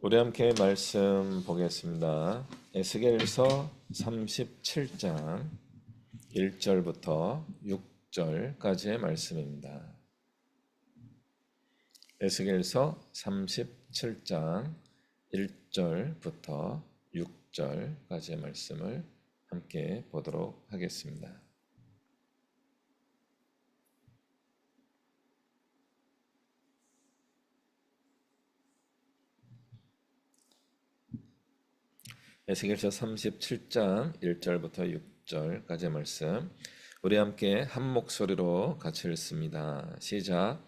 우리 함께 말씀 보겠습니다. 에스겔서 37장 1절부터 6절까지의 말씀입니다. 에스겔서 37장 1절부터 6절까지의 말씀을 함께 보도록 하겠습니다. 에스겔서 37장 1절부터 6절까지의 말씀 우리 함께 한 목소리로 같이 읽습니다. 시작.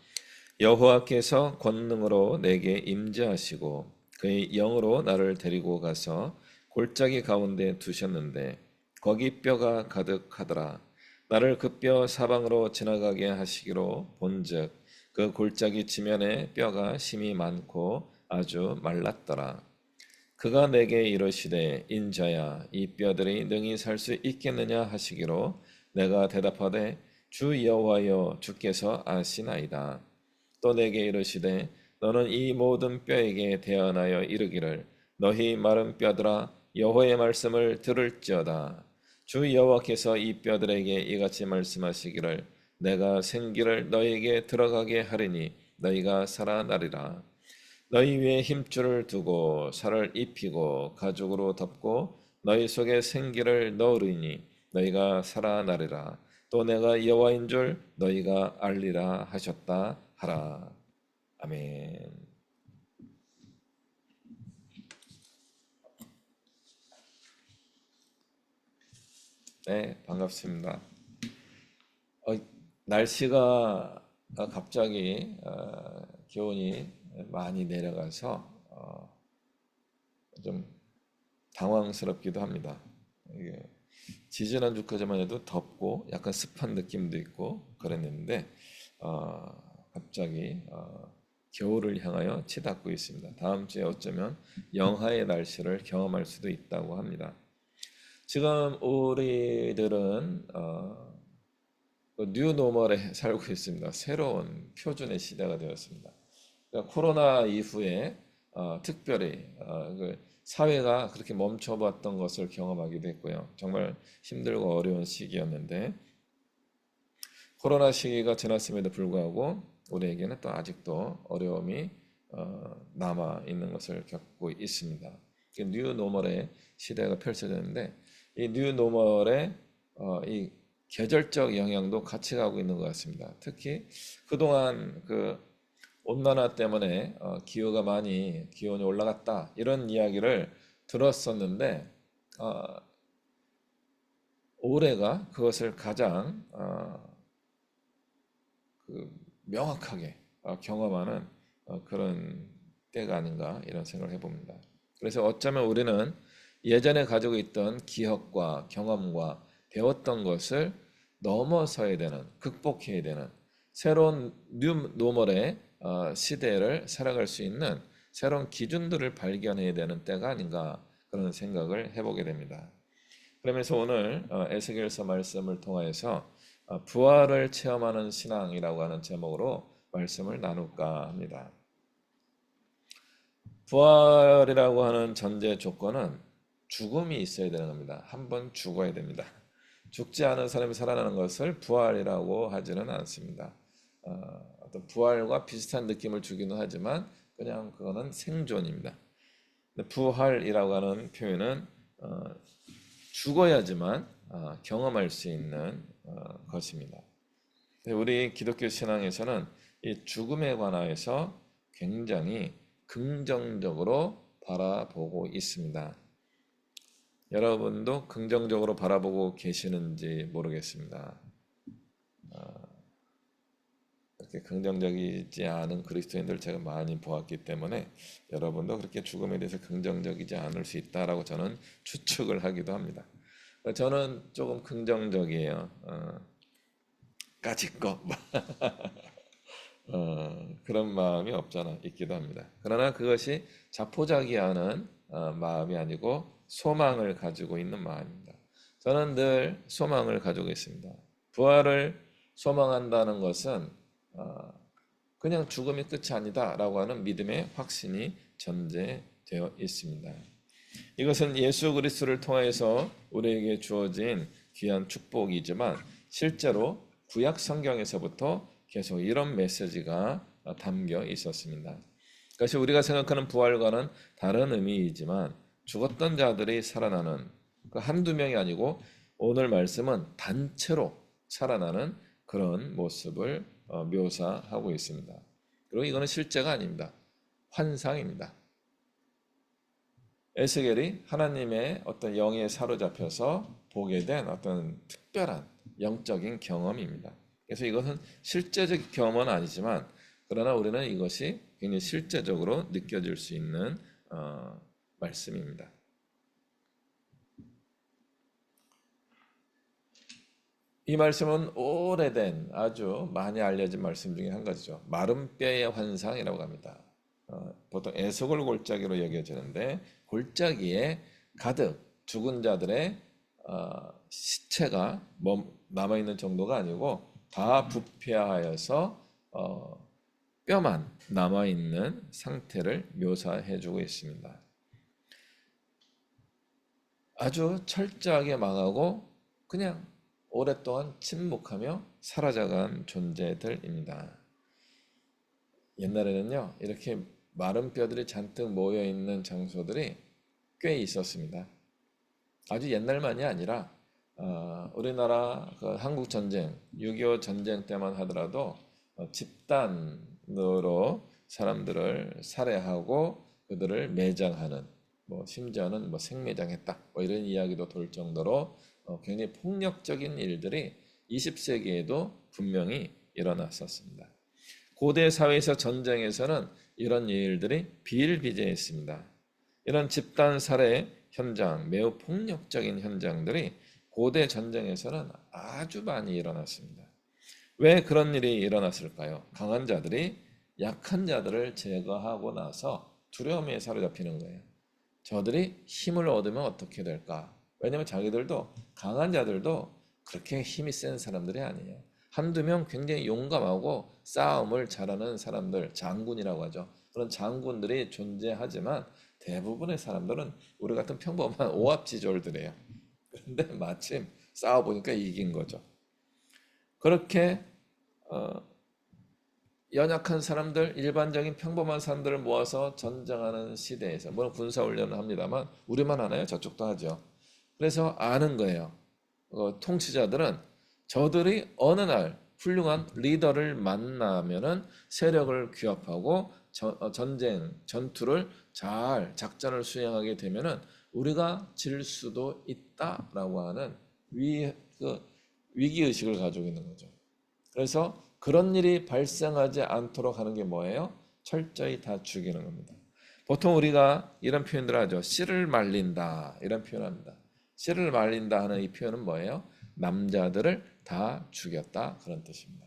여호와께서 권능으로 내게 임재하시고 그의 영으로 나를 데리고 가서 골짜기 가운데 두셨는데 거기 뼈가 가득하더라. 나를 그 뼈 사방으로 지나가게 하시기로 본즉 그 골짜기 지면에 뼈가 심이 많고 아주 말랐더라. 그가 내게 이르시되 인자야 이 뼈들이 능히 살 수 있겠느냐 하시기로 내가 대답하되 주 여호와여 주께서 아시나이다. 또 내게 이르시되 너는 이 모든 뼈에게 대언하여 이르기를 너희 마른 뼈들아 여호와의 말씀을 들을지어다. 주 여호와께서 이 뼈들에게 이같이 말씀하시기를 내가 생기를 너희에게 들어가게 하리니 너희가 살아나리라. 너희 위에 힘줄을 두고 살을 입히고 가죽으로 덮고 너희 속에 생기를 넣으리니 너희가 살아나리라. 또 내가 여호와인 줄 너희가 알리라 하셨다 하라. 아멘. 네, 반갑습니다. 날씨가 갑자기 기온이 많이 내려가서 좀 당황스럽기도 합니다. 이게 지지난주까지만 해도 덥고 약간 습한 느낌도 있고 그랬는데 갑자기 겨울을 향하여 치닫고 있습니다. 다음 주에 어쩌면 영하의 날씨를 경험할 수도 있다고 합니다. 지금 우리들은 뉴노멀에 살고 있습니다. 새로운 표준의 시대가 되었습니다. 그러니까 코로나 이후에 특별히 그 사회가 그렇게 멈춰봤던 것을 경험하기도 했고요. 정말 힘들고 어려운 시기였는데 코로나 시기가 지났음에도 불구하고 우리에게는 또 아직도 어려움이 남아 있는 것을 겪고 있습니다. 뉴노멀의 시대가 펼쳐졌는데 이 뉴노멀의 이 계절적 영향도 같이 가고 있는 것 같습니다. 특히 그동안 그 온난화 때문에 기온이 올라갔다 이런 이야기를 들었었는데 올해가 그것을 가장 명확하게 경험하는 그런 때가 아닌가 이런 생각을 해봅니다. 그래서 어쩌면 우리는 예전에 가지고 있던 기억과 경험과 배웠던 것을 넘어서야 되는, 극복해야 되는 새로운 뉴노멀의 시대를 살아갈 수 있는 새로운 기준들을 발견해야 되는 때가 아닌가 그런 생각을 해보게 됩니다. 그러면서 오늘 에스겔서 말씀을 통하여서 부활을 체험하는 신앙이라고 하는 제목으로 말씀을 나눌까 합니다. 부활이라고 하는 전제 조건은 죽음이 있어야 되는 겁니다. 한번 죽어야 됩니다. 죽지 않은 사람이 살아나는 것을 부활이라고 하지는 않습니다. 어떤 부활과 비슷한 느낌을 주기는 하지만 그냥 그거는 생존입니다. 부활이라고 하는 표현은 죽어야지만 경험할 수 있는 것입니다. 우리 기독교 신앙에서는 이 죽음에 관하여서 굉장히 긍정적으로 바라보고 있습니다. 여러분도 긍정적으로 바라보고 계시는지 모르겠습니다. 그렇게 긍정적이지 않은 그리스도인들 제가 많이 보았기 때문에 여러분도 그렇게 죽음에 대해서 긍정적이지 않을 수 있다라고 저는 추측을 하기도 합니다. 저는 조금 긍정적이에요. 까짓 거 그런 마음이 없잖아 있기도 합니다. 그러나 그것이 자포자기하는 마음이 아니고 소망을 가지고 있는 마음입니다. 저는 늘 소망을 가지고 있습니다. 부활을 소망한다는 것은 그냥 죽음이 끝이 아니다라고 하는 믿음의 확신이 전제되어 있습니다. 이것은 예수 그리스도를 통하여서 우리에게 주어진 귀한 축복이지만 실제로 구약 성경에서부터 계속 이런 메시지가 담겨 있었습니다. 그것이 우리가 생각하는 부활과는 다른 의미이지만 죽었던 자들이 살아나는 그 한두 명이 아니고 오늘 말씀은 단체로 살아나는 그런 모습을 묘사하고 있습니다. 그리고 이거는 실제가 아닙니다. 환상입니다. 에스겔이 하나님의 어떤 영에 사로잡혀서 보게 된 어떤 특별한 영적인 경험입니다. 그래서 이것은 실제적 경험은 아니지만 그러나 우리는 이것이 굉장히 실제적으로 느껴질 수 있는 말씀입니다. 이 말씀은 오래된 아주 많이 알려진 말씀 중에 한 가지죠. 마른 뼈의 환상이라고 합니다. 보통 에스겔 골짜기로 여겨지는데 골짜기에 가득 죽은 자들의 시체가 남아있는 정도가 아니고 다 부패하여서 뼈만 남아있는 상태를 묘사해주고 있습니다. 아주 철저하게 망하고 그냥 오랫동안 침묵하며 사라져간 존재들입니다. 옛날에는요, 이렇게 마른 뼈들이 잔뜩 모여있는 장소들이 꽤 있었습니다. 아주 옛날만이 아니라 우리나라 그 한국 전쟁, 6.25 전쟁 때만 하더라도 집단으로 사람들을 살해하고 그들을 매장하는, 심지어는 생매장했다, 이런 이야기도 돌 정도로 굉장히 폭력적인 일들이 20세기에도 분명히 일어났었습니다. 고대 사회에서 전쟁에서는 이런 일들이 비일비재했습니다. 이런 집단 살해 현장, 매우 폭력적인 현장들이 고대 전쟁에서는 아주 많이 일어났습니다. 왜 그런 일이 일어났을까요? 강한 자들이 약한 자들을 제거하고 나서 두려움에 사로잡히는 거예요. 저들이 힘을 얻으면 어떻게 될까? 왜냐하면 자기들도 강한 자들도 그렇게 힘이 센 사람들이 아니에요. 한두 명 굉장히 용감하고 싸움을 잘하는 사람들, 장군이라고 하죠. 그런 장군들이 존재하지만 대부분의 사람들은 우리 같은 평범한 오합지졸들이에요. 그런데 마침 싸워보니까 이긴 거죠. 그렇게 연약한 사람들, 일반적인 평범한 사람들을 모아서 전쟁하는 시대에서, 물론 군사훈련을 합니다만 우리만 하나요? 저쪽도 하죠. 그래서 아는 거예요. 통치자들은 저들이 어느 날 훌륭한 리더를 만나면은 세력을 규합하고 전투를 잘 작전을 수행하게 되면은 우리가 질 수도 있다라고 하는 위기의식을 가지고 있는 거죠. 그래서 그런 일이 발생하지 않도록 하는 게 뭐예요? 철저히 다 죽이는 겁니다. 보통 우리가 이런 표현들을 하죠. 씨를 말린다, 이런 표현합니다. 씨를 말린다 하는 이 표현은 뭐예요? 남자들을 다 죽였다, 그런 뜻입니다.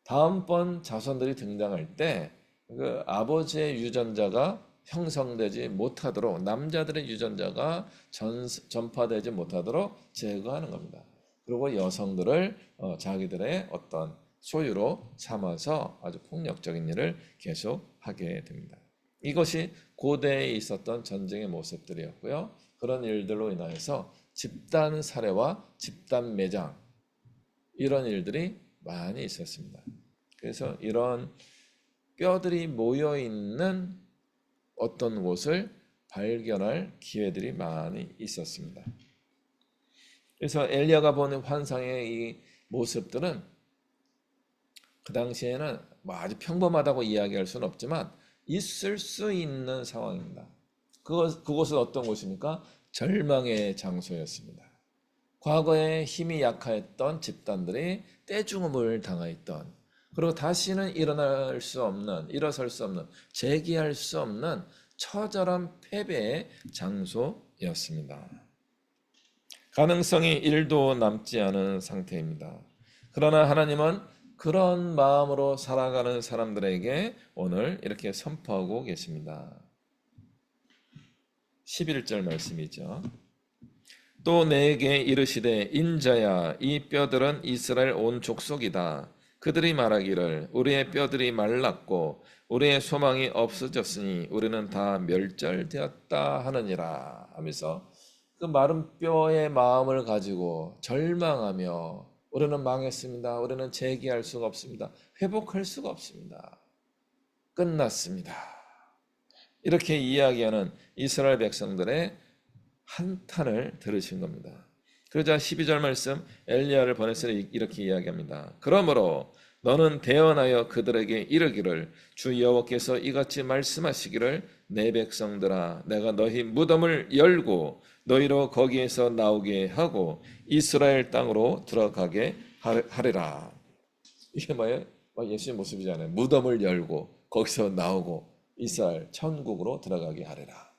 다음번 자손들이 등장할 때 그 아버지의 유전자가 형성되지 못하도록, 남자들의 유전자가 전파되지 못하도록 제거하는 겁니다. 그리고 여성들을 자기들의 어떤 소유로 삼아서 아주 폭력적인 일을 계속하게 됩니다. 이것이 고대에 있었던 전쟁의 모습들이었고요. 그런 일들로 인하여서 집단 살해와 집단 매장, 이런 일들이 많이 있었습니다. 그래서 이런 뼈들이 모여 있는 어떤 곳을 발견할 기회들이 많이 있었습니다. 그래서 엘리야가 보는 환상의 이 모습들은 그 당시에는 아주 평범하다고 이야기할 수는 없지만 있을 수 있는 상황입니다. 그곳은 어떤 곳입니까? 절망의 장소였습니다. 과거에 힘이 약했던 집단들이 떼죽음을 당하였던, 그리고 다시는 일어설 수 없는, 재기할 수 없는 처절한 패배의 장소였습니다. 가능성이 1도 남지 않은 상태입니다. 그러나 하나님은 그런 마음으로 살아가는 사람들에게 오늘 이렇게 선포하고 계십니다. 11절 말씀이죠. 또 내게 이르시되 인자야, 이 뼈들은 이스라엘 온 족속이다. 그들이 말하기를 우리의 뼈들이 말랐고 우리의 소망이 없어졌으니 우리는 다 멸절되었다 하느니라 하면서 그 마른 뼈의 마음을 가지고 절망하며 우리는 망했습니다. 우리는 재기할 수가 없습니다. 회복할 수가 없습니다. 끝났습니다. 이렇게 이야기하는 이스라엘 백성들의 한탄을 들으신 겁니다. 그러자 12절 말씀 엘리야를 보내서 이렇게 이야기합니다. 그러므로 너는 대언하여 그들에게 이르기를 주 여호와께서 이같이 말씀하시기를 내 백성들아 내가 너희 무덤을 열고 너희로 거기에서 나오게 하고 이스라엘 땅으로 들어가게 하리라. 이게 뭐예요? 예수의 모습이잖아요. 무덤을 열고 거기서 나오고 이스라엘 천국으로 들어가게 하리라.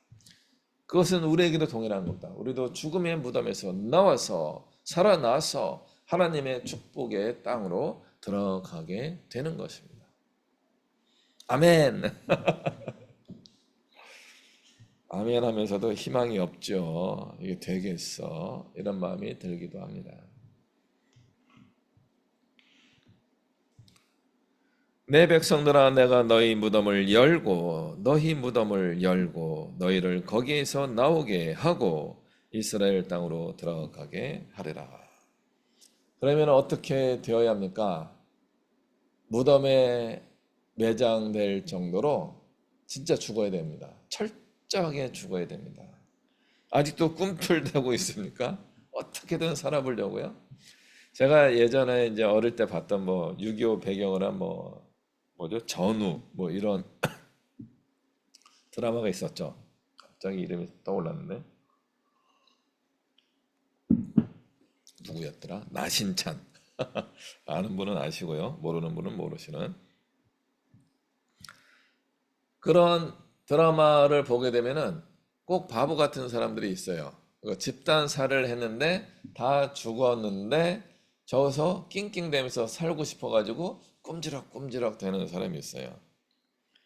그것은 우리에게도 동일한 겁니다. 우리도 죽음의 무덤에서 나와서 살아나서 하나님의 축복의 땅으로 들어가게 되는 것입니다. 아멘. 아멘 하면서도 희망이 없죠. 이게 되겠어? 이런 마음이 들기도 합니다. 내 백성들아 내가 너희 무덤을 열고 너희를 거기에서 나오게 하고 이스라엘 땅으로 들어가게 하리라. 그러면 어떻게 되어야 합니까? 무덤에 매장될 정도로 진짜 죽어야 됩니다. 철저하게 죽어야 됩니다. 아직도 꿈틀대고 있습니까? 어떻게든 살아보려고요? 제가 예전에 이제 어릴 때 봤던 6.25 배경을 한 전우 이런 드라마가 있었죠. 갑자기 이름이 떠올랐는데 누구였더라? 나신찬. 아는 분은 아시고요. 모르는 분은 모르시는 그런 드라마를 보게 되면은 꼭 바보 같은 사람들이 있어요. 집단살을 했는데 다 죽었는데 저기서 낑낑대면서 살고 싶어가지고 꼼지락꼼지락 되는 사람이 있어요.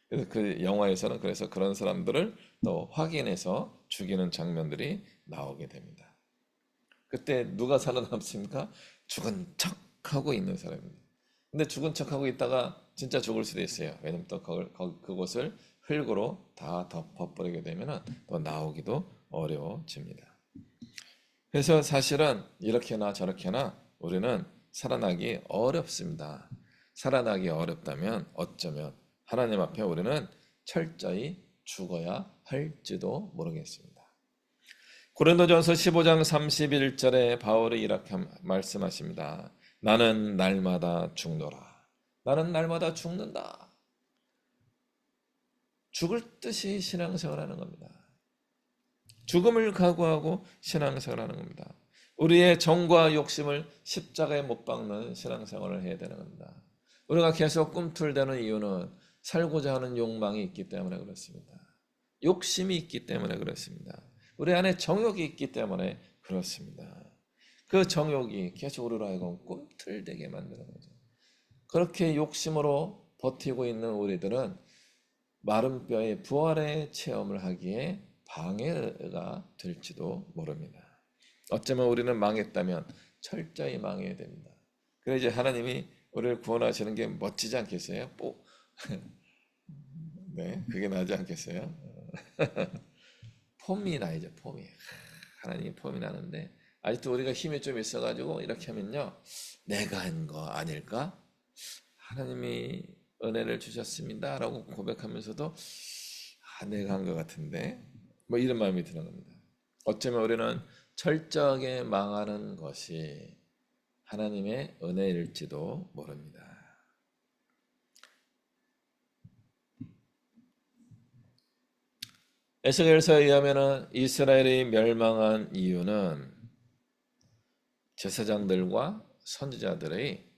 그래서 그 영화에서는 그래서 그런 사람들을 또 확인해서 죽이는 장면들이 나오게 됩니다. 그때 누가 살아남습니까? 죽은 척하고 있는 사람입니다. 근데 죽은 척하고 있다가 진짜 죽을 수도 있어요. 왜냐면 또 그곳을 흙으로 다 덮어버리게 되면 또 나오기도 어려워집니다. 그래서 사실은 이렇게나 저렇게나 우리는 살아나기 어렵습니다. 살아나기 어렵다면 어쩌면 하나님 앞에 우리는 철저히 죽어야 할지도 모르겠습니다. 고린도전서 15장 31절에 바울이 이렇게 말씀하십니다. 나는 날마다 죽노라. 나는 날마다 죽는다. 죽을 듯이 신앙생활하는 겁니다. 죽음을 각오하고 신앙생활하는 겁니다. 우리의 정과 욕심을 십자가에 못 박는 신앙생활을 해야 되는 겁니다. 우리가 계속 꿈틀대는 이유는 살고자 하는 욕망이 있기 때문에 그렇습니다. 욕심이 있기 때문에 그렇습니다. 우리 안에 정욕이 있기 때문에 그렇습니다. 그 정욕이 계속 우리로 하여금 꿈틀대게 만드는 거죠. 그렇게 욕심으로 버티고 있는 우리들은 마른 뼈의 부활의 체험을 하기에 방해가 될지도 모릅니다. 어쩌면 우리는 망했다면 철저히 망해야 됩니다. 그래서 이제 하나님이 우리를 구원하시는 게 멋지지 않겠어요? 네, 그게 나지 않겠어요? 폼이 나이죠, 폼이. 하나님이 폼이 나는데 아직도 우리가 힘이 좀 있어가지고 이렇게 하면요, 내가 한 거 아닐까? 하나님이 은혜를 주셨습니다 라고 고백하면서도 내가 한 것 같은데 이런 마음이 드는 겁니다. 어쩌면 우리는 철저하게 망하는 것이 하나님의 은혜일지도 모릅니다. 에스겔서에 의하면 이스라엘이 멸망한 이유는 제사장들과 선지자들의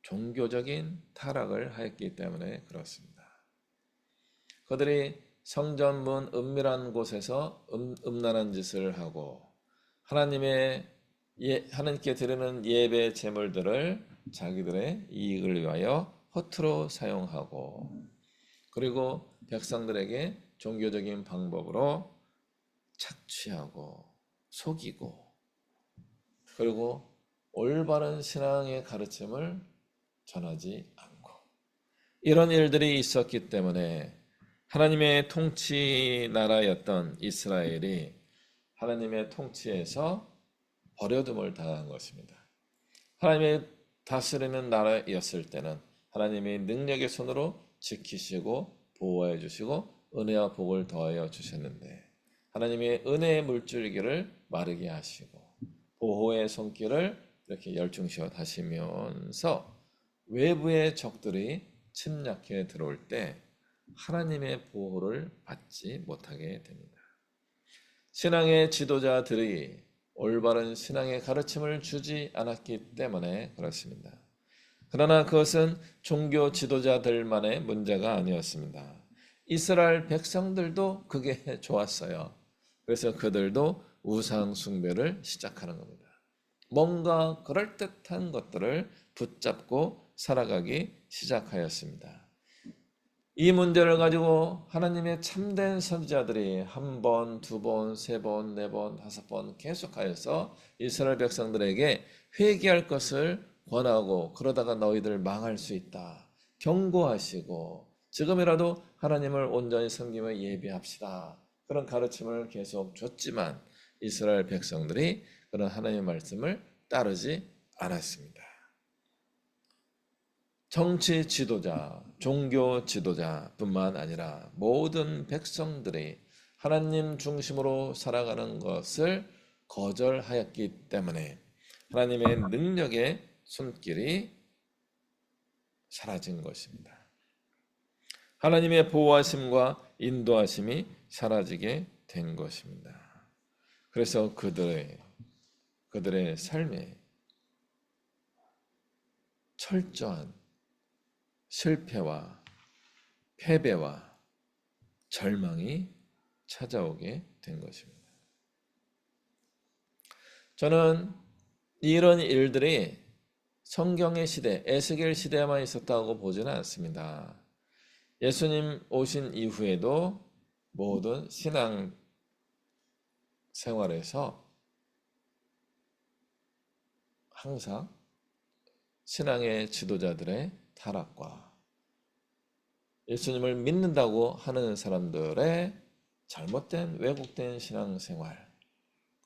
종교적인 타락을 하였기 때문에 그렇습니다. 그들이 성전문 은밀한 곳에서 음란한 짓을 하고 하나님께 드리는 예배 제물들을 자기들의 이익을 위하여 허투루 사용하고 그리고 백성들에게 종교적인 방법으로 착취하고 속이고 그리고 올바른 신앙의 가르침을 전하지 않고 이런 일들이 있었기 때문에 하나님의 통치 나라였던 이스라엘이 하나님의 통치에서 버려둠을 당한 것입니다. 하나님의 다스리는 나라였을 때는 하나님의 능력의 손으로 지키시고 보호해 주시고 은혜와 복을 더하여 주셨는데 하나님의 은혜의 물줄기를 마르게 하시고 보호의 손길을 이렇게 열중시어 하시면서 외부의 적들이 침략해 들어올 때 하나님의 보호를 받지 못하게 됩니다. 신앙의 지도자들이 올바른 신앙의 가르침을 주지 않았기 때문에 그렇습니다. 그러나 그것은 종교 지도자들만의 문제가 아니었습니다. 이스라엘 백성들도 그게 좋았어요. 그래서 그들도 우상 숭배를 시작하는 겁니다. 뭔가 그럴듯한 것들을 붙잡고 살아가기 시작하였습니다. 이 문제를 가지고 하나님의 참된 선지자들이 한 번, 두 번, 세 번, 네 번, 다섯 번 계속하여서 이스라엘 백성들에게 회개할 것을 권하고 그러다가 너희들 망할 수 있다. 경고하시고 지금이라도 하나님을 온전히 섬기며 예비합시다. 그런 가르침을 계속 줬지만 이스라엘 백성들이 그런 하나님의 말씀을 따르지 않았습니다. 정치 지도자, 종교 지도자뿐만 아니라 모든 백성들이 하나님 중심으로 살아가는 것을 거절하였기 때문에 하나님의 능력의 손길이 사라진 것입니다. 하나님의 보호하심과 인도하심이 사라지게 된 것입니다. 그래서 그들의 삶에 철저한 실패와 패배와 절망이 찾아오게 된 것입니다. 저는 이런 일들이 성경의 시대, 에스겔 시대에만 있었다고 보지는 않습니다. 예수님 오신 이후에도 모든 신앙 생활에서 항상 신앙의 지도자들의 타락과 예수님을 믿는다고 하는 사람들의 잘못된 왜곡된 신앙생활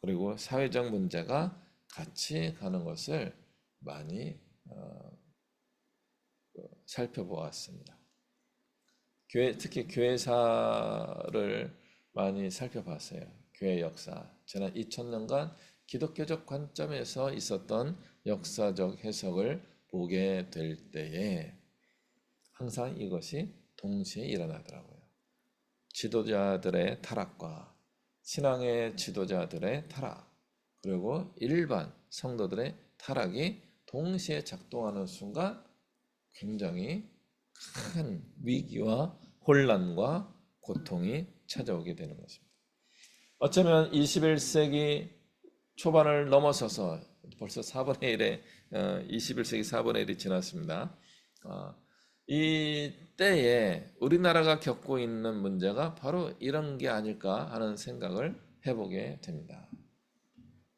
그리고 사회적 문제가 같이 가는 것을 많이 살펴보았습니다. 특히 교회사를 많이 살펴봤어요. 교회 역사, 지난 2000년간 기독교적 관점에서 있었던 역사적 해석을 보게 될 때에 항상 이것이 동시에 일어나더라고요. 지도자들의 타락과 신앙의 지도자들의 타락, 그리고 일반 성도들의 타락이 동시에 작동하는 순간 굉장히 큰 위기와 혼란과 고통이 찾아오게 되는 것입니다. 어쩌면 21세기 초반을 넘어서서 벌써 4분의 1에 21세기 4분의 1이 지났습니다. 이 때에 우리나라가 겪고 있는 문제가 바로 이런 게 아닐까 하는 생각을 해보게 됩니다.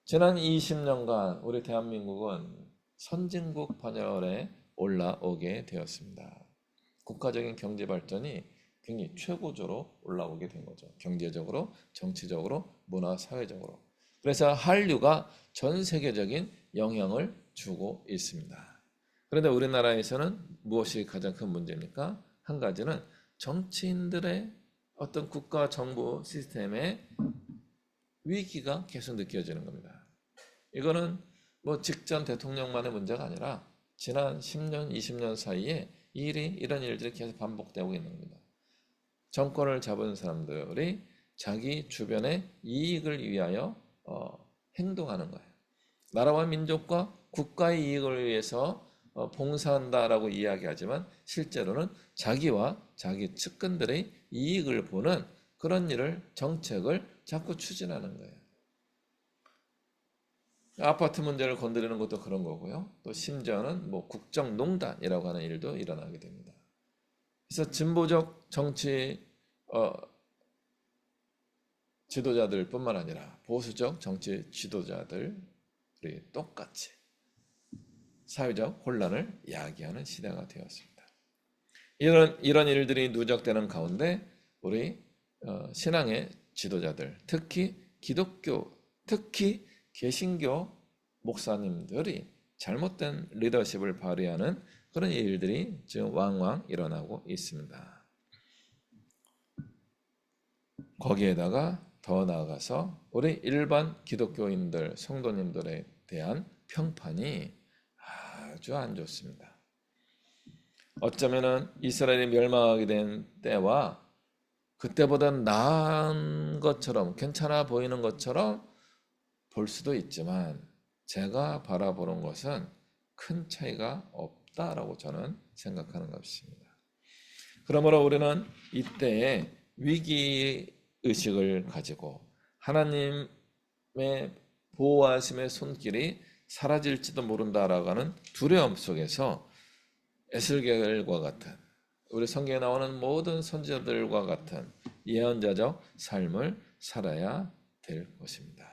지난 20년간 우리 대한민국은 선진국 반열에 올라오게 되었습니다. 국가적인 경제 발전이 굉장히 최고조로 올라오게 된 거죠. 경제적으로, 정치적으로, 문화, 사회적으로. 그래서 한류가 전 세계적인 영향을 주고 있습니다. 그런데 우리나라에서는 무엇이 가장 큰 문제입니까? 한 가지는 정치인들의 어떤 국가 정부 시스템의 위기가 계속 느껴지는 겁니다. 이거는 뭐 직전 대통령만의 문제가 아니라 지난 10년, 20년 사이에 이런 일들이 계속 반복되고 있는 겁니다. 정권을 잡은 사람들이 자기 주변의 이익을 위하여 행동하는 거예요. 나라와 민족과 국가의 이익을 위해서 봉사한다라고 이야기하지만 실제로는 자기와 자기 측근들의 이익을 보는 그런 일을 정책을 자꾸 추진하는 거예요. 아파트 문제를 건드리는 것도 그런 거고요. 또 심지어는 뭐 국정농단이라고 하는 일도 일어나게 됩니다. 그래서 진보적 정치 지도자들뿐만 아니라 보수적 정치 지도자들이 똑같이 사회적 혼란을 야기하는 시대가 되었습니다. 이런 일들이 누적되는 가운데 우리 신앙의 지도자들, 특히 기독교, 특히 개신교 목사님들이 잘못된 리더십을 발휘하는 그런 일들이 지금 왕왕 일어나고 있습니다. 거기에다가 더 나아가서 우리 일반 기독교인들, 성도님들에 대한 평판이 아주 안 좋습니다. 어쩌면은 이스라엘이 멸망하게 된 때와 그때보다 나은 것처럼, 괜찮아 보이는 것처럼 볼 수도 있지만 제가 바라보는 것은 큰 차이가 없다라고 저는 생각하는 것입니다. 그러므로 우리는 이때에 위기의식을 가지고 하나님의 보호하심의 손길이 사라질지도 모른다라고 하는 두려움 속에서 에스겔과 같은 우리 성경에 나오는 모든 선지자들과 같은 예언자적 삶을 살아야 될 것입니다.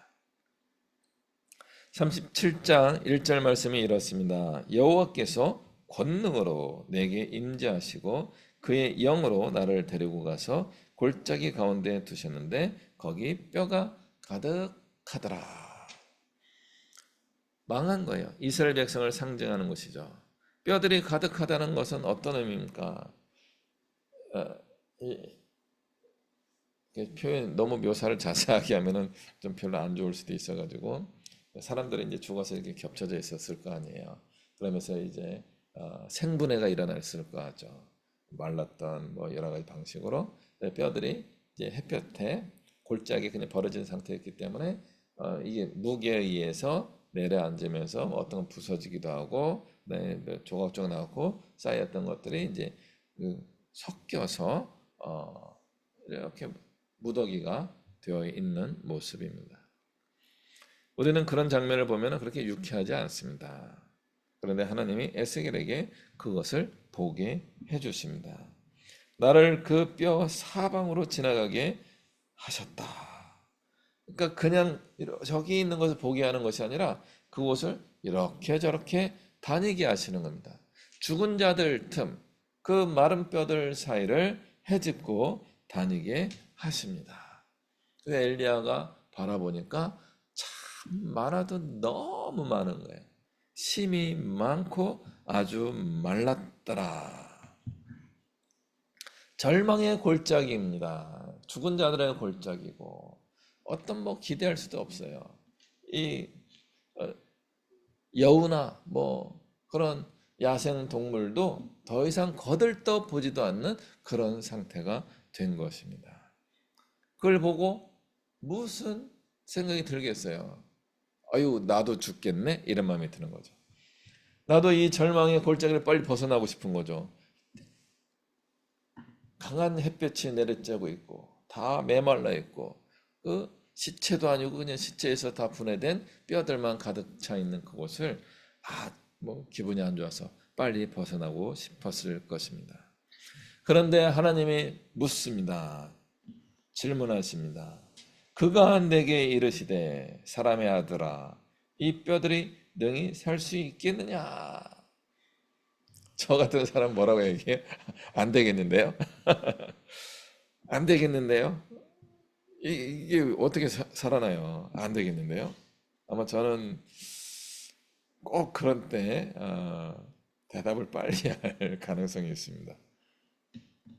37장 1절 말씀이 이렇습니다. 여호와께서 권능으로 내게 임재하시고 그의 영으로 나를 데리고 가서 골짜기 가운데 두셨는데 거기 뼈가 가득하더라. 망한 거예요. 이스라엘 백성을 상징하는 것이죠. 뼈들이 가득하다는 것은 어떤 의미입니까? 표현 너무 묘사를 자세하게 하면은 좀 별로 안 좋을 수도 있어가지고 사람들이 이제 죽어서 이렇게 겹쳐져 있었을 거 아니에요. 그러면서 이제 생분해가 일어났을 거 같죠. 말랐던 뭐 여러 가지 방식으로 뼈들이 이제 햇볕에 골짜기 그냥 벌어진 상태였기 때문에 이게 무게에 의해서 내려앉으면서 어떤 건 부서지기도 하고 조각조각 나고 쌓였던 것들이 이제 섞여서 이렇게 무더기가 되어 있는 모습입니다. 우리는 그런 장면을 보면 그렇게 유쾌하지 않습니다. 그런데 하나님이 에스겔에게 그것을 보게 해주십니다. 나를 그 뼈 사방으로 지나가게 하셨다. 그러니까 그냥 저기 있는 것을 보게 하는 것이 아니라 그곳을 이렇게 저렇게 다니게 하시는 겁니다. 죽은 자들 틈, 그 마른 뼈들 사이를 헤집고 다니게 하십니다. 그래서 엘리야가 바라보니까 참 많아도 너무 많은 거예요. 심이 많고 아주 말랐더라. 절망의 골짜기입니다. 죽은 자들의 골짜기고 어떤 뭐 기대할 수도 없어요. 이 여우나 뭐 그런 야생 동물도 더 이상 거들떠 보지도 않는 그런 상태가 된 것입니다. 그걸 보고 무슨 생각이 들겠어요? 아유, 나도 죽겠네? 이런 마음이 드는 거죠. 나도 이 절망의 골짜기를 빨리 벗어나고 싶은 거죠. 강한 햇볕이 내리쬐고 있고 다 메말라 있고 그 시체도 아니고 그냥 시체에서 다 분해된 뼈들만 가득 차 있는 그곳을 뭐 기분이 안 좋아서 빨리 벗어나고 싶었을 것입니다. 그런데 하나님이 묻습니다. 질문하십니다. 그가 내게 이르시되 사람의 아들아 이 뼈들이 능히 살 수 있겠느냐? 저 같은 사람 뭐라고 얘기해요? 안 되겠는데요? 안 되겠는데요? 이게 어떻게 살아나요? 안 되겠는데요? 아마 저는 꼭 그런 때 대답을 빨리 할 가능성이 있습니다.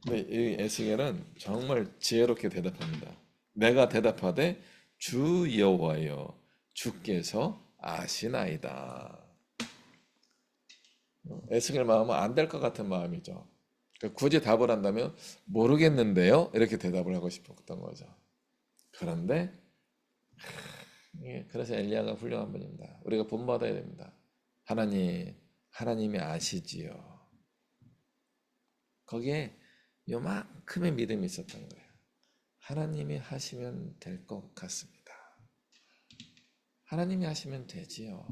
근데 이 에스겔은 정말 지혜롭게 대답합니다. 내가 대답하되 주 여호와여 주께서 아시나이다. 에스겔 마음은 안 될 것 같은 마음이죠. 그러니까 굳이 답을 한다면 모르겠는데요? 이렇게 대답을 하고 싶었던 거죠. 그런데 그래서 엘리야가 훌륭한 분입니다. 우리가 본받아야 됩니다. 하나님이 아시지요. 거기에 요만큼의 믿음이 있었던 거예요. 하나님이 하시면 될 것 같습니다. 하나님이 하시면 되지요.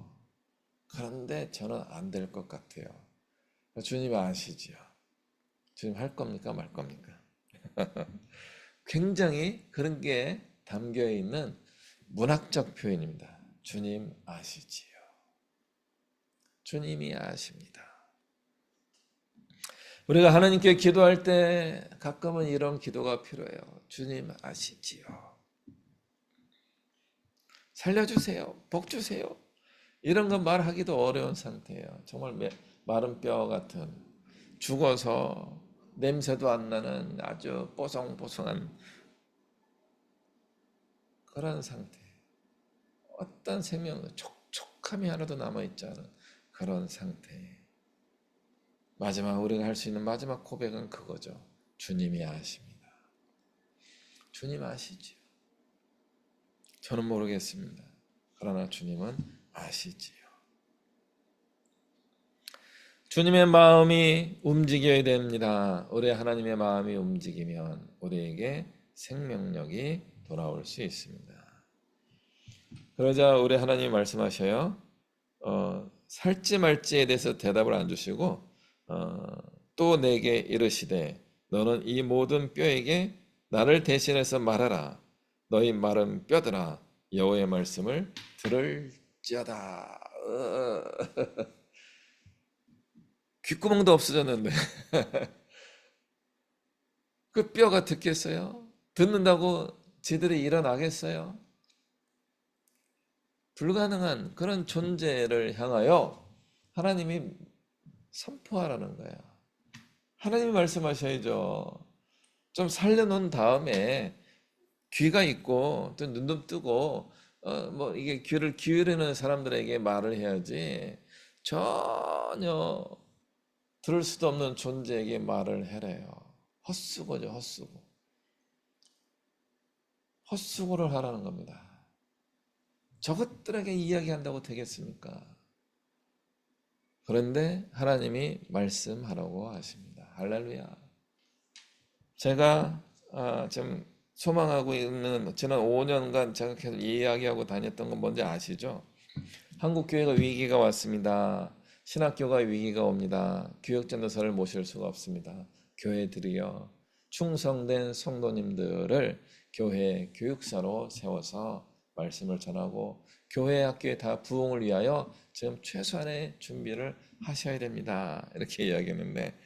그런데 저는 안 될 것 같아요. 주님이 아시지요. 주님 할 겁니까 말 겁니까? 굉장히 그런 게 담겨 있는 문학적 표현입니다. 주님 아시지요. 주님이 아십니다. 우리가 하나님께 기도할 때 가끔은 이런 기도가 필요해요. 주님 아시지요. 살려주세요. 복 주세요. 이런 건 말하기도 어려운 상태예요. 정말 마른 뼈 같은, 죽어서 냄새도 안 나는 아주 뽀송뽀송한 그런 상태. 어떤 생명, 촉촉함이 하나도 남아있지 않은 그런 상태. 마지막 우리가 할 수 있는 마지막 고백은 그거죠. 주님이 아십니다. 주님 아시지요. 저는 모르겠습니다. 그러나 주님은 아시지요. 주님의 마음이 움직여야 됩니다. 우리 하나님의 마음이 움직이면 우리에게 생명력이 돌아올 수 있습니다. 그러자 우리 하나님이 말씀하셔요. 살지 말지에 대해서 대답을 안 주시고 또 내게 이르시되 너는 이 모든 뼈에게 나를 대신해서 말하라. 너희 마른 뼈들아 여호와의 말씀을 들을지어다. 귓구멍도 없어졌는데 그 뼈가 듣겠어요? 듣는다고 지들이 일어나겠어요? 불가능한 그런 존재를 향하여 하나님이 선포하라는 거예요. 하나님이 말씀하셔야죠. 좀 살려놓은 다음에 귀가 있고 또 눈도 뜨고 뭐 이게 귀를 기울이는 사람들에게 말을 해야지 전혀 들을 수도 없는 존재에게 말을 해래요. 헛수고죠, 헛수고. 헛수고를 하라는 겁니다. 저것들에게 이야기한다고 되겠습니까? 그런데 하나님이 말씀하라고 하십니다. 할렐루야. 제가 지금 소망하고 있는 지난 5년간 제가 계속 이야기하고 다녔던 건 뭔지 아시죠? 한국교회가 위기가 왔습니다. 신학교가 위기가 옵니다. 교역전도사를 모실 수가 없습니다. 교회들이요. 충성된 성도님들을 교회 교육사로 세워서 말씀을 전하고 교회 학교에 다 부흥을 위하여 지금 최소한의 준비를 하셔야 됩니다. 이렇게 이야기했는데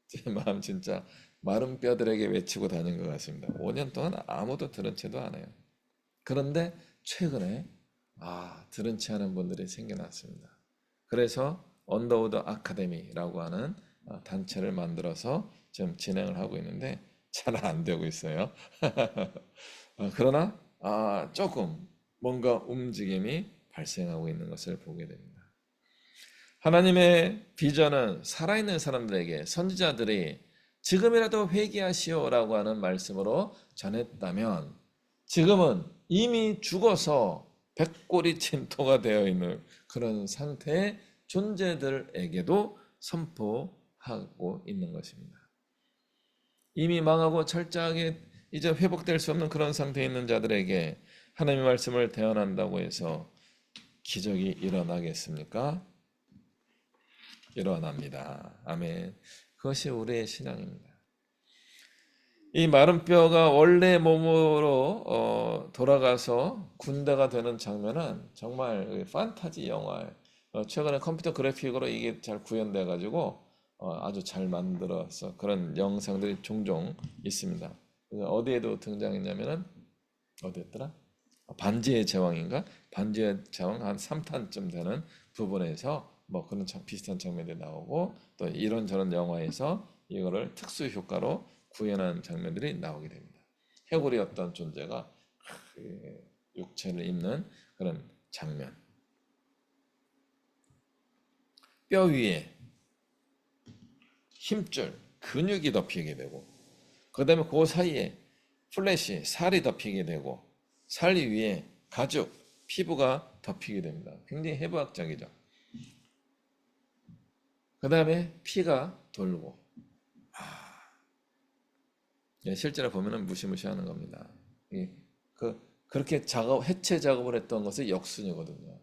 제 마음 진짜 마른 뼈들에게 외치고 다닌 것 같습니다. 5년 동안 아무도 들은 채도 안 해요. 그런데 최근에 들은 채 하는 분들이 생겨났습니다. 그래서 언더우드 아카데미라고 하는 단체를 만들어서 지금 진행을 하고 있는데 잘 안 되고 있어요. 그러나 조금 뭔가 움직임이 발생하고 있는 것을 보게 됩니다. 하나님의 비전은 살아있는 사람들에게 선지자들이 지금이라도 회개하시오라고 하는 말씀으로 전했다면 지금은 이미 죽어서 백골이 진토가 되어 있는 그런 상태의 존재들에게도 선포하고 있는 것입니다. 이미 망하고 철저하게 이제 회복될 수 없는 그런 상태에 있는 자들에게 하나님의 말씀을 대언한다고 해서 기적이 일어나겠습니까? 일어납니다. 아멘. 그것이 우리의 신앙입니다. 이 마른 뼈가 원래 몸으로 돌아가서 군대가 되는 장면은 정말 판타지 영화예요. 최근에 컴퓨터 그래픽으로 이게 잘 구현돼 가지고 아주 잘 만들어서 그런 영상들이 종종 있습니다. 어디에도 등장했냐면은 어디였더라? 반지의 제왕인가? 반지의 제왕 한 3탄쯤 되는 부분에서 뭐 그런 비슷한 장면이 나오고 또 이런저런 영화에서 이거를 특수 효과로 구현한 장면들이 나오게 됩니다. 해골이 어떤 존재가 육체를 입는 그런 장면. 뼈 위에 힘줄, 근육이 덮이게 되고 그 다음에 그 사이에 플래시, 살이 덮이게 되고 살 위에 가죽, 피부가 덮이게 됩니다. 굉장히 해부학적이죠. 그 다음에 피가 돌고 실제로 보면은 무시무시하는 겁니다. 그렇게 해체 작업을 했던 것이 역순이거든요.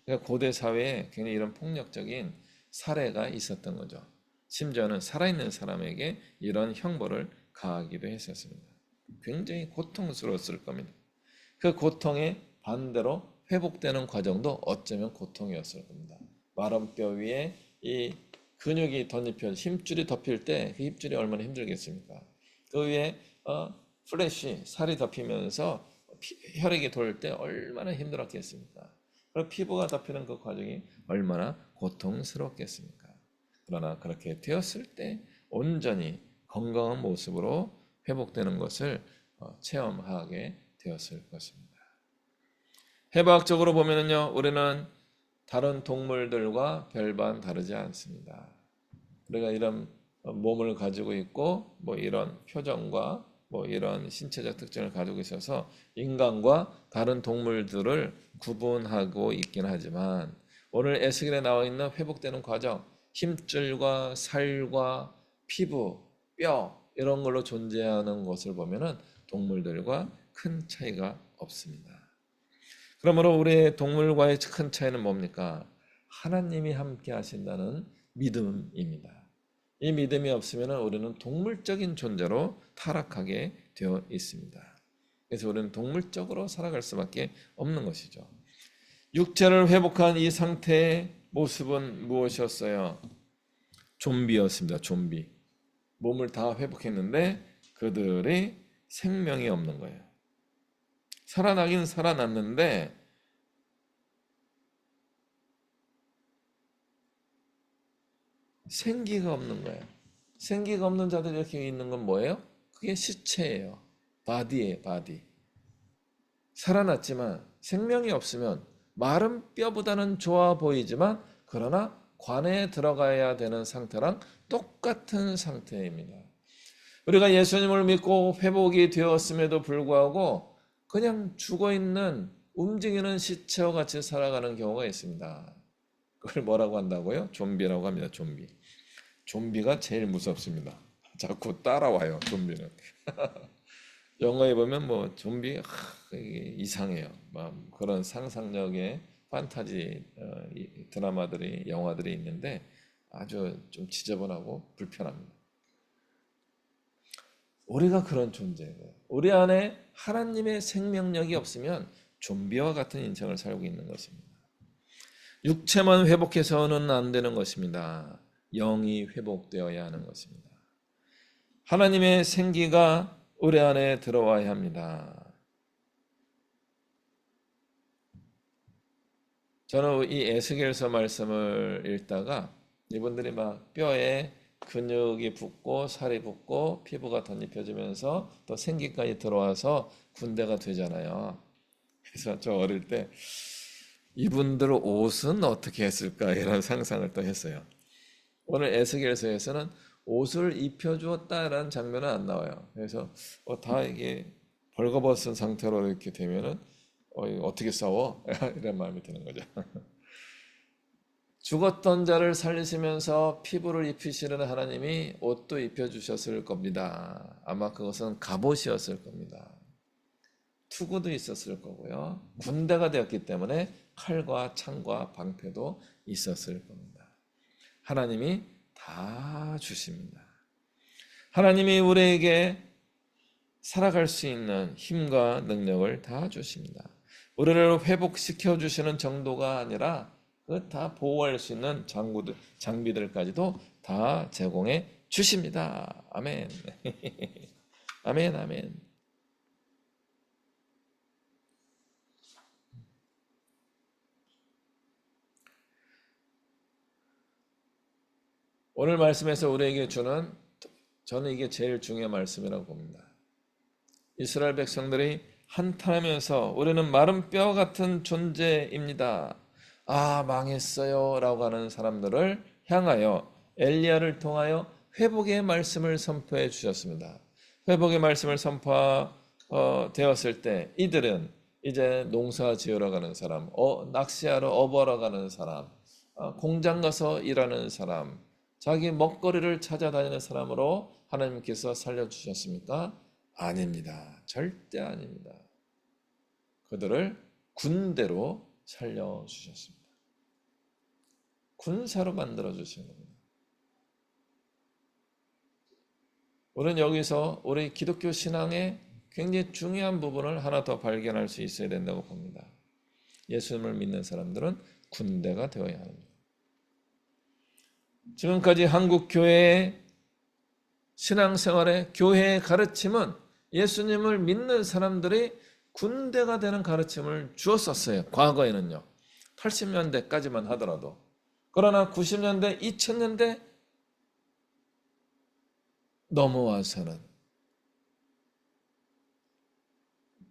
그러니까 고대 사회에 굉장히 이런 폭력적인 사례가 있었던 거죠. 심지어는 살아있는 사람에게 이런 형벌을 가하기도 했었습니다. 굉장히 고통스러웠을 겁니다. 그 고통의 반대로 회복되는 과정도 어쩌면 고통이었을 겁니다. 마른 뼈 위에 이 근육이 힘줄이 덮일 때 그 힘줄이 얼마나 힘들겠습니까? 그 위에 플래시, 살이 덮이면서 혈액이 돌 때 얼마나 힘들었겠습니까? 그리고 피부가 덮이는 그 과정이 얼마나 고통스럽겠습니까? 그러나 그렇게 되었을 때 온전히 건강한 모습으로 회복되는 것을 체험하게 되었을 것입니다. 해부학적으로 보면은요, 우리는 다른 동물들과 별반 다르지 않습니다. 우리가 이런 몸을 가지고 있고, 뭐 이런 표정과 뭐 이런 신체적 특징을 가지고 있어서 인간과 다른 동물들을 구분하고 있긴 하지만, 오늘 에스겔에 나와 있는 회복되는 과정, 힘줄과 살과 피부, 뼈 이런 걸로 존재하는 것을 보면은 동물들과 큰 차이가 없습니다. 그러므로 우리의 동물과의 큰 차이는 뭡니까? 하나님이 함께 하신다는 믿음입니다. 이 믿음이 없으면 우리는 동물적인 존재로 타락하게 되어 있습니다. 그래서 우리는 동물적으로 살아갈 수밖에 없는 것이죠. 육체를 회복한 이 상태의 모습은 무엇이었어요? 좀비였습니다. 좀비. 몸을 다 회복했는데 그들이 생명이 없는 거예요. 살아나긴 살아났는데 생기가 없는 거예요. 생기가 없는 자들이 이렇게 있는 건 뭐예요? 그게 시체예요. 바디예요, 바디. 살아났지만 생명이 없으면 마른 뼈보다는 좋아 보이지만 그러나 관에 들어가야 되는 상태랑 똑같은 상태입니다. 우리가 예수님을 믿고 회복이 되었음에도 불구하고 그냥 죽어있는 움직이는 시체와 같이 살아가는 경우가 있습니다. 그걸 뭐라고 한다고요? 좀비라고 합니다. 좀비. 좀비가 제일 무섭습니다. 자꾸 따라와요. 좀비는. 영화에 보면 뭐 좀비 이게 이상해요. 막 그런 상상력의 판타지 드라마들이 영화들이 있는데 아주 좀 지저분하고 불편합니다. 우리가 그런 존재예요. 우리 안에 하나님의 생명력이 없으면 좀비와 같은 인생을 살고 있는 것입니다. 육체만 회복해서는 안 되는 것입니다. 영이 회복되어야 하는 것입니다. 하나님의 생기가 우리 안에 들어와야 합니다. 저는 이 에스겔서 말씀을 읽다가 이분들이 막 뼈에 근육이 붙고 살이 붙고 피부가 덧입혀지면서 또 생기까지 들어와서 군대가 되잖아요. 그래서 저 어릴 때 이분들 옷은 어떻게 했을까 이런 상상을 또 했어요. 오늘 에스겔서에서는 옷을 입혀주었다라는 장면은 안 나와요. 그래서 다 이게 벌거벗은 상태로 이렇게 되면은 어떻게 싸워? 이런 마음이 드는 거죠. 죽었던 자를 살리시면서 피부를 입히시는 하나님이 옷도 입혀주셨을 겁니다. 아마 그것은 갑옷이었을 겁니다. 투구도 있었을 거고요. 군대가 되었기 때문에 칼과 창과 방패도 있었을 겁니다. 하나님이 다 주십니다. 하나님이 우리에게 살아갈 수 있는 힘과 능력을 다 주십니다. 우리를 회복시켜 주시는 정도가 아니라 그 다 보호할 수 있는 장비들까지도 다 제공해 주십니다. 아멘. 아멘, 아멘. 오늘 말씀에서 우리에게 주는 저는 이게 제일 중요한 말씀이라고 봅니다. 이스라엘 백성들이 한탄하면서 우리는 마른 뼈 같은 존재입니다. 아, 망했어요 라고 하는 사람들을 향하여 엘리야를 통하여 회복의 말씀을 선포해 주셨습니다. 회복의 말씀을 선포되었을 때 이들은 이제 농사 지으러 가는 사람, 낚시하러 어버러 가는 사람, 공장 가서 일하는 사람, 자기 먹거리를 찾아다니는 사람으로 하나님께서 살려주셨습니까? 아닙니다. 절대 아닙니다. 그들을 군대로 살려주셨습니다. 군사로 만들어주신 겁니다. 우리는 여기서 우리 기독교 신앙의 굉장히 중요한 부분을 하나 더 발견할 수 있어야 된다고 봅니다. 예수님을 믿는 사람들은 군대가 되어야 합니다. 지금까지 한국 교회의 신앙생활의 교회의 가르침은 예수님을 믿는 사람들이 군대가 되는 가르침을 주었었어요. 과거에는요. 80년대까지만 하더라도. 그러나 90년대, 2000년대 넘어와서는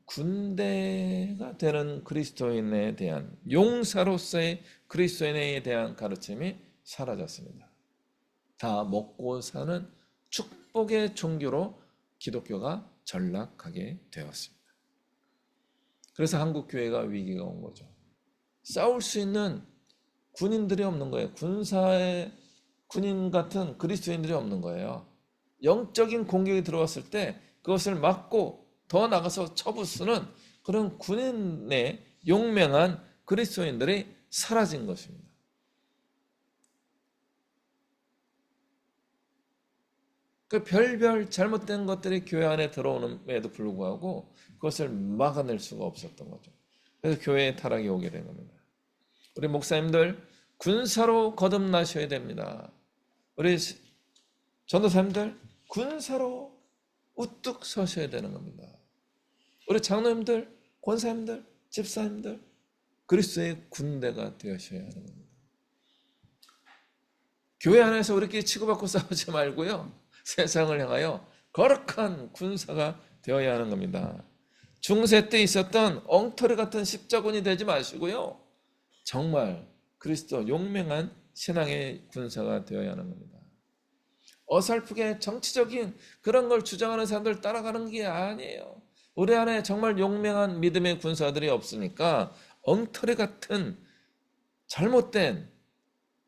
군대가 되는 그리스도인에 대한, 용사로서의 그리스도인에 대한 가르침이 사라졌습니다. 다 먹고 사는 축복의 종교로 기독교가 전락하게 되었습니다. 그래서 한국 교회가 위기가 온 거죠. 싸울 수 있는 군인들이 없는 거예요. 군사의 군인 같은 그리스도인들이 없는 거예요. 영적인 공격이 들어왔을 때 그것을 막고 더 나가서 쳐부수는 그런 군인의 용맹한 그리스도인들이 사라진 것입니다. 그 별별 잘못된 것들이 교회 안에 들어오는에도 불구하고 그것을 막아낼 수가 없었던 거죠. 그래서 교회에 타락이 오게 된 겁니다. 우리 목사님들 군사로 거듭나셔야 됩니다. 우리 전도사님들 군사로 우뚝 서셔야 되는 겁니다. 우리 장로님들, 권사님들, 집사님들 그리스도의 군대가 되셔야 하는 겁니다. 교회 안에서 우리끼리 치고받고 싸우지 말고요. 세상을 향하여 거룩한 군사가 되어야 하는 겁니다. 중세 때 있었던 엉터리 같은 십자군이 되지 마시고요. 정말 그리스도 용맹한 신앙의 군사가 되어야 하는 겁니다. 어설프게 정치적인 그런 걸 주장하는 사람들 따라가는 게 아니에요. 우리 안에 정말 용맹한 믿음의 군사들이 없으니까 엉터리 같은 잘못된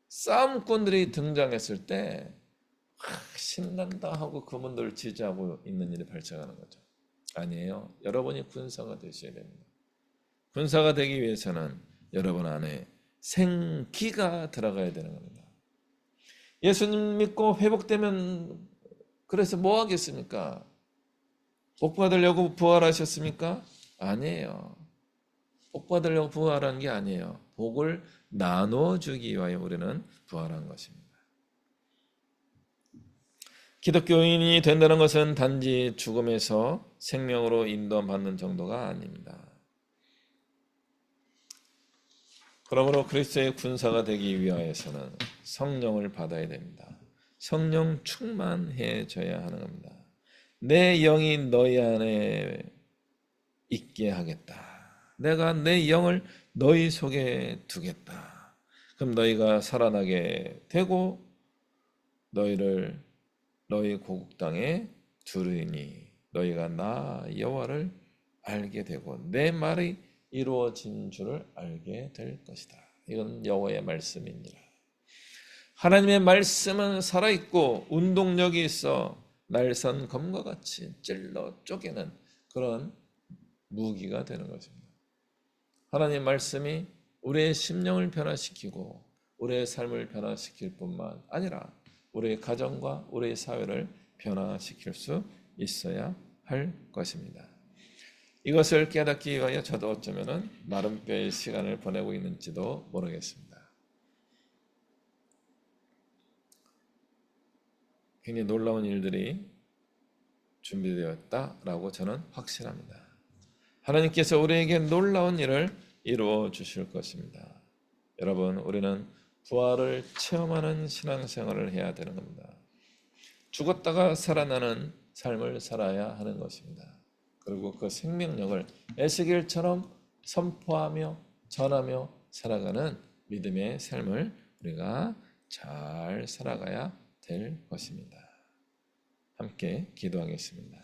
싸움꾼들이 등장했을 때 신난다 하고 그분들을 지지하고 있는 일이 발생하는 거죠. 아니에요. 여러분이 군사가 되셔야 됩니다. 군사가 되기 위해서는 여러분 안에 생기가 들어가야 되는 겁니다. 예수님 믿고 회복되면 그래서 뭐 하겠습니까? 복 받으려고 부활하셨습니까? 아니에요. 복 받으려고 부활한 게 아니에요. 복을 나눠주기 위하여 우리는 부활한 것입니다. 기독교인이 된다는 것은 단지 죽음에서 생명으로 인도받는 정도가 아닙니다. 그러므로 그리스도의 군사가 되기 위하여서는 성령을 받아야 됩니다. 성령 충만해져야 하는 겁니다. 내 영이 너희 안에 있게 하겠다. 내가 내 영을 너희 속에 두겠다. 그럼 너희가 살아나게 되고 너희를 너희 고국 땅에 두르니 너희가 나 여호와를 알게 되고 내 말이 이루어진 줄을 알게 될 것이다. 이건 여호와의 말씀입니다. 하나님의 말씀은 살아있고 운동력이 있어 날선 검과 같이 찔러 쪼개는 그런 무기가 되는 것입니다. 하나님의 말씀이 우리의 심령을 변화시키고 우리의 삶을 변화시킬 뿐만 아니라 우리의 가정과 우리의 사회를 변화시킬 수 있어야 할 것입니다. 이것을 깨닫기 위하여 저도 어쩌면 마른 뼈의 시간을 보내고 있는지도 모르겠습니다. 굉장히 놀라운 일들이 준비되었다라고 저는 확신합니다. 하나님께서 우리에게 놀라운 일을 이루어 주실 것입니다. 여러분, 우리는 부활을 체험하는 신앙생활을 해야 되는 겁니다. 죽었다가 살아나는 삶을 살아야 하는 것입니다. 그리고 그 생명력을 에스겔처럼 선포하며 전하며 살아가는 믿음의 삶을 우리가 잘 살아가야 될 것입니다. 함께 기도하겠습니다.